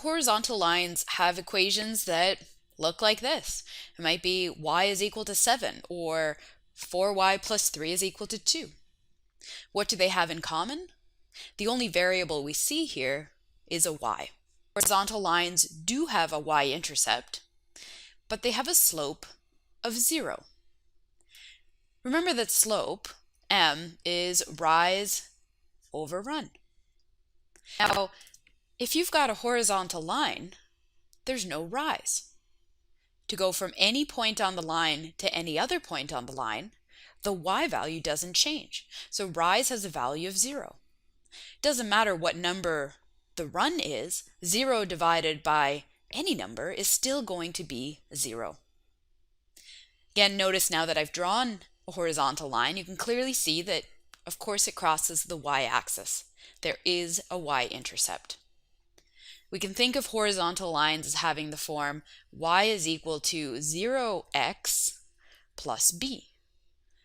Horizontal lines have equations that look like this. It might be y is equal to 7 or 4y plus 3 is equal to 2. What do they have in common? The only variable we see here is a y. Horizontal lines do have a y-intercept, but they have a slope of 0. Remember that slope, m, is rise over run. Now, if you've got a horizontal line, there's no rise. To go from any point on the line to any other point on the line, the y value doesn't change. So rise has a value of 0. It doesn't matter what number the run is, 0 divided by any number is still going to be 0. Again, notice now that I've drawn a horizontal line, you can clearly see that, of course, it crosses the y-axis. There is a y-intercept. We can think of horizontal lines as having the form y is equal to 0x plus b.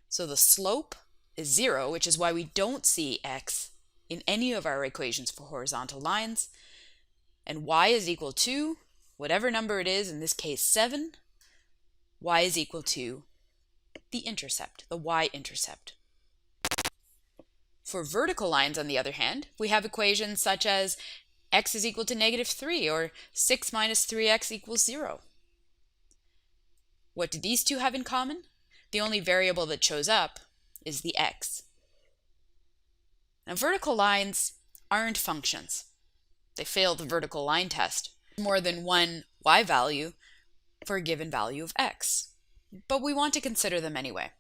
So the slope is 0, which is why we don't see x in any of our equations for horizontal lines. And y is equal to whatever number it is, in this case 7. Y is equal to the intercept, the y-intercept. For vertical lines, on the other hand, we have equations such as x is equal to -3 or 6 minus 3x equals 0. What do these two have in common? The only variable that shows up is the x. Now, vertical lines aren't functions. They fail the vertical line test. More than one y value for a given value of x. But we want to consider them anyway.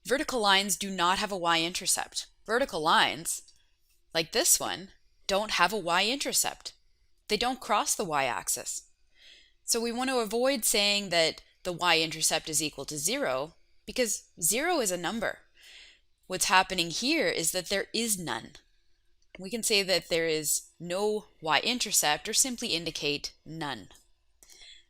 Vertical lines do not have a y-intercept. Vertical lines, like this one, don't have a y-intercept. They don't cross the y-axis. So we want to avoid saying that the y-intercept is equal to 0 because 0 is a number. What's happening here is that there is none. We can say that there is no y-intercept or simply indicate none.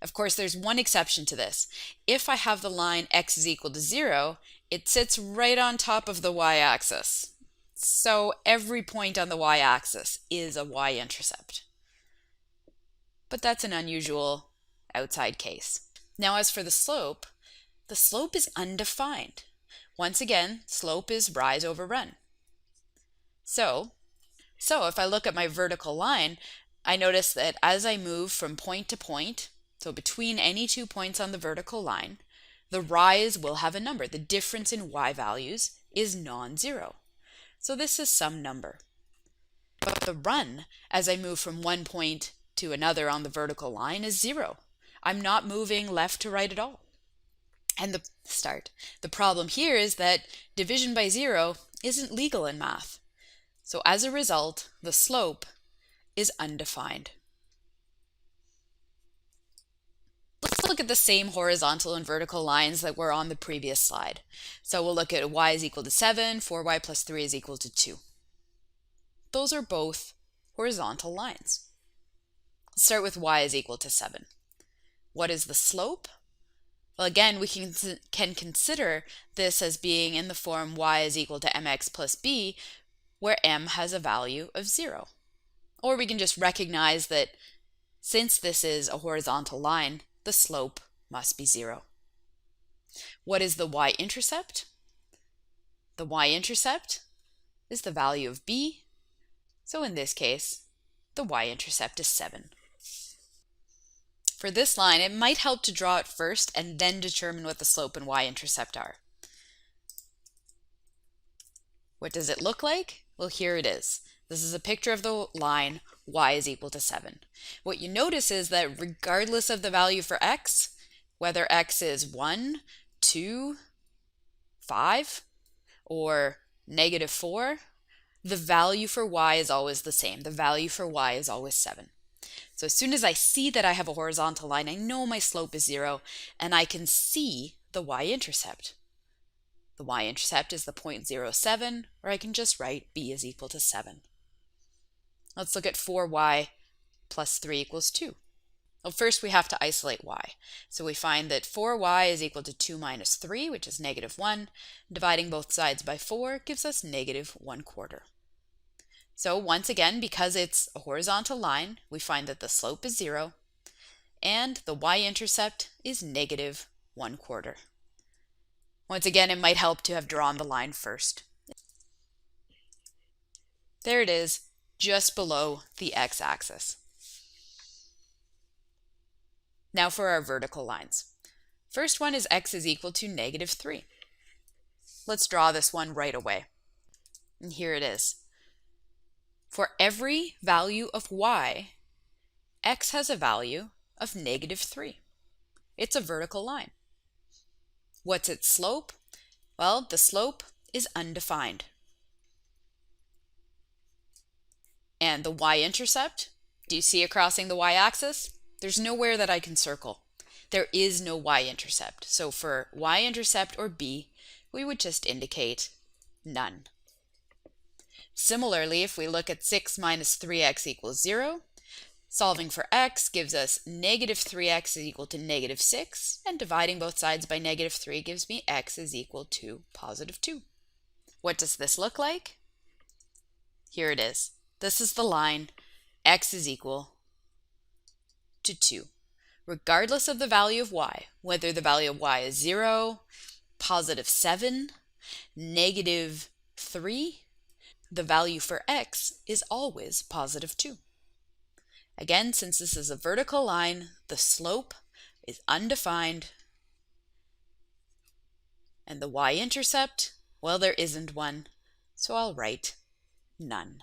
Of course, there's one exception to this. If I have the line x is equal to 0, it sits right on top of the y-axis. So every point on the y-axis is a y-intercept. But that's an unusual outside case. Now, as for the slope is undefined. Once again, slope is rise over run. So if I look at my vertical line, I notice that as I move from point to point, so between any 2 points on the vertical line, the rise will have a number. The difference in y values is non-zero. So this is some number. But the run, as I move from one point to another on the vertical line, is 0. I'm not moving left to right at all. And the problem here is that division by 0 isn't legal in math. So as a result, the slope is undefined. Let's look at the same horizontal and vertical lines that were on the previous slide. So we'll look at y is equal to 7, 4y plus 3 is equal to 2. Those are both horizontal lines. Let's start with y is equal to 7. What is the slope? Well, again, we can consider this as being in the form y is equal to mx plus b, where m has a value of 0. Or we can just recognize that since this is a horizontal line, the slope must be 0. What is the y-intercept? The y-intercept is the value of b, so in this case, the y-intercept is 7. For this line, it might help to draw it first and then determine what the slope and y-intercept are. What does it look like? Well, here it is. This is a picture of the line y is equal to 7. What you notice is that regardless of the value for x, whether x is 1, 2, 5, or -4, the value for y is always the same. The value for y is always 7. So as soon as I see that I have a horizontal line, I know my slope is 0, and I can see the y-intercept. The y-intercept is the 0.07, or I can just write b is equal to 7. Let's look at 4y plus 3 equals 2. Well, first we have to isolate y. So we find that 4y is equal to 2 minus 3, which is -1. Dividing both sides by 4 gives us -1/4. So once again, because it's a horizontal line, we find that the slope is 0 and the y-intercept is negative 1/4. Once again, it might help to have drawn the line first. There it is, just below the x-axis. Now for our vertical lines. First one is x is equal to negative 3. Let's draw this one right away. And here it is. For every value of y, x has a value of negative 3. It's a vertical line. What's its slope? Well, the slope is undefined. And the y-intercept, do you see it crossing the y-axis? There's nowhere that I can circle. There is no y-intercept. So for y-intercept or b, we would just indicate none. Similarly, if we look at 6 minus 3x equals 0, solving for x gives us negative 3x is equal to negative 6, and dividing both sides by negative 3 gives me x is equal to positive 2. What does this look like? Here it is. This is the line x is equal to 2. Regardless of the value of y, whether the value of y is 0, positive 7, negative 3, the value for x is always positive 2. Again, since this is a vertical line, the slope is undefined, and the y-intercept, well, there isn't one, so I'll write none.